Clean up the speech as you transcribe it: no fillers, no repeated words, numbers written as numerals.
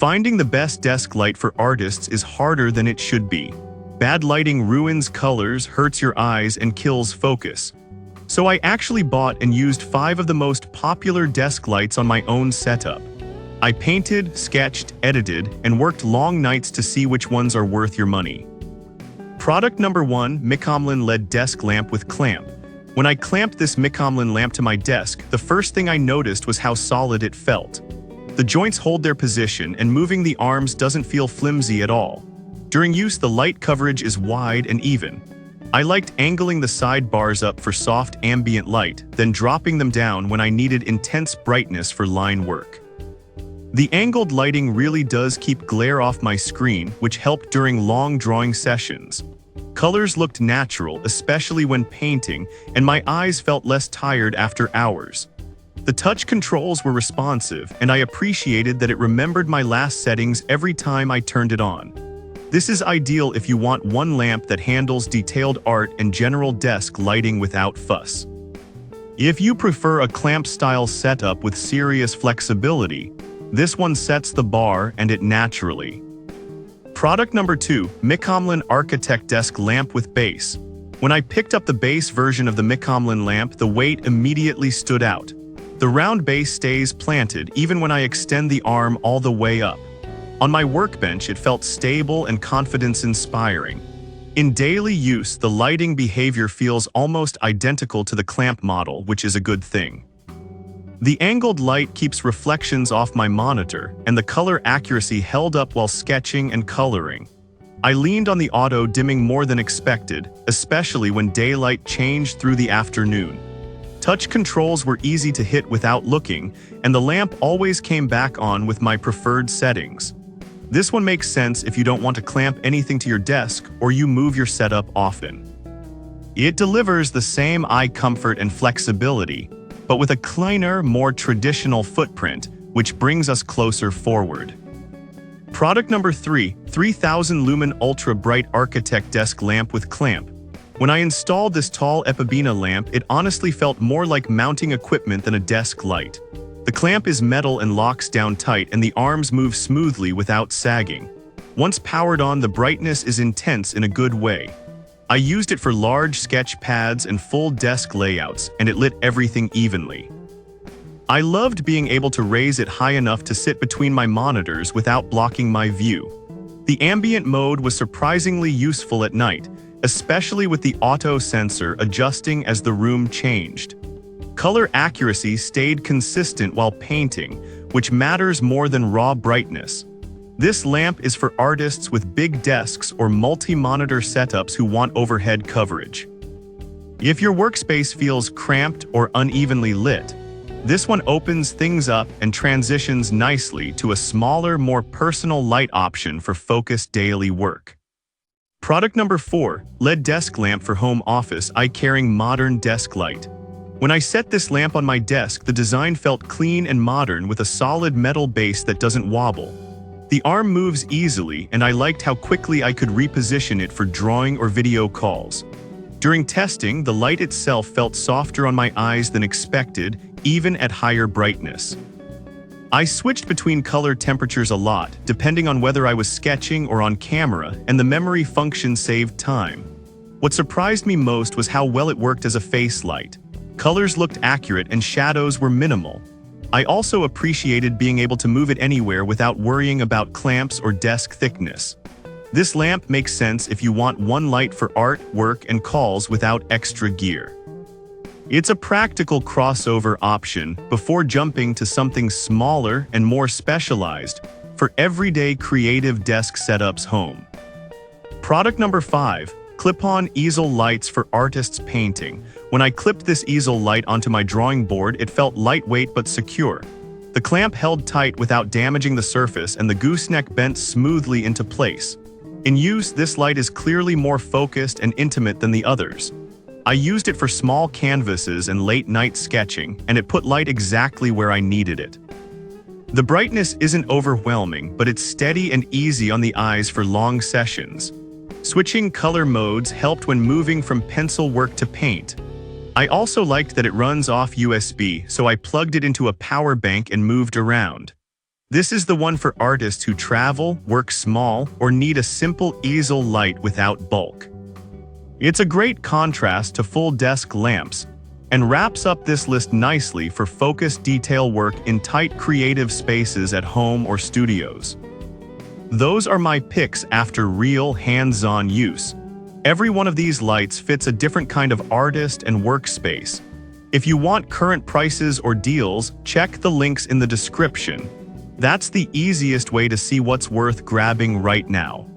Finding the best desk light for artists is harder than it should be. Bad lighting ruins colors, hurts your eyes, and kills focus. So I actually bought and used 5 of the most popular desk lights on my own setup. I painted, sketched, edited, and worked long nights to see which ones are worth your money. Product number 1, Micomlin LED Desk Lamp with Clamp. When I clamped this Micomlin lamp to my desk, the first thing I noticed was how solid it felt. The joints hold their position, and moving the arms doesn't feel flimsy at all. During use, the light coverage is wide and even. I liked angling the side bars up for soft ambient light, then dropping them down when I needed intense brightness for line work. The angled lighting really does keep glare off my screen, which helped during long drawing sessions. Colors looked natural, especially when painting, and my eyes felt less tired after hours. The touch controls were responsive, and I appreciated that it remembered my last settings every time I turned it on. This is ideal if you want one lamp that handles detailed art and general desk lighting without fuss. If you prefer a clamp-style setup with serious flexibility, this one sets the bar and it naturally. Product number 2, Micomlin Architect Desk Lamp with Base. When I picked up the base version of the Micomlin lamp, the weight immediately stood out. The round base stays planted even when I extend the arm all the way up. On my workbench, it felt stable and confidence-inspiring. In daily use, the lighting behavior feels almost identical to the clamp model, which is a good thing. The angled light keeps reflections off my monitor, and the color accuracy held up while sketching and coloring. I leaned on the auto dimming more than expected, especially when daylight changed through the afternoon. Touch controls were easy to hit without looking, and the lamp always came back on with my preferred settings. This one makes sense if you don't want to clamp anything to your desk or you move your setup often. It delivers the same eye comfort and flexibility, but with a cleaner, more traditional footprint, which brings us closer forward. Product number 3, 3000 Lumen Ultra Bright Architect Desk Lamp with Clamp. When I installed this tall Epibena lamp, it honestly felt more like mounting equipment than a desk light. The clamp is metal and locks down tight, and the arms move smoothly without sagging. Once powered on, the brightness is intense in a good way. I used it for large sketch pads and full desk layouts, and it lit everything evenly. I loved being able to raise it high enough to sit between my monitors without blocking my view. The ambient mode was surprisingly useful at night, especially with the auto sensor adjusting as the room changed. Color accuracy stayed consistent while painting, which matters more than raw brightness. This lamp is for artists with big desks or multi-monitor setups who want overhead coverage. If your workspace feels cramped or unevenly lit, this one opens things up and transitions nicely to a smaller, more personal light option for focused daily work. Product number 4, LED Desk Lamp for Home Office Eye-Caring Modern Desk Light. When I set this lamp on my desk, the design felt clean and modern with a solid metal base that doesn't wobble. The arm moves easily, and I liked how quickly I could reposition it for drawing or video calls. During testing, the light itself felt softer on my eyes than expected, even at higher brightness. I switched between color temperatures a lot, depending on whether I was sketching or on camera, and the memory function saved time. What surprised me most was how well it worked as a face light. Colors looked accurate and shadows were minimal. I also appreciated being able to move it anywhere without worrying about clamps or desk thickness. This lamp makes sense if you want one light for art, work, and calls without extra gear. It's a practical crossover option before jumping to something smaller and more specialized for everyday creative desk setups home. Product number 5, Clip-on Easel Lights for Artists Painting. When I clipped this easel light onto my drawing board, it felt lightweight but secure. The clamp held tight without damaging the surface, and the gooseneck bent smoothly into place. In use, this light is clearly more focused and intimate than the others. I used it for small canvases and late-night sketching, and it put light exactly where I needed it. The brightness isn't overwhelming, but it's steady and easy on the eyes for long sessions. Switching color modes helped when moving from pencil work to paint. I also liked that it runs off USB, so I plugged it into a power bank and moved around. This is the one for artists who travel, work small, or need a simple easel light without bulk. It's a great contrast to full desk lamps, and wraps up this list nicely for focused detail work in tight creative spaces at home or studios. Those are my picks after real hands-on use. Every one of these lights fits a different kind of artist and workspace. If you want current prices or deals, check the links in the description. That's the easiest way to see what's worth grabbing right now.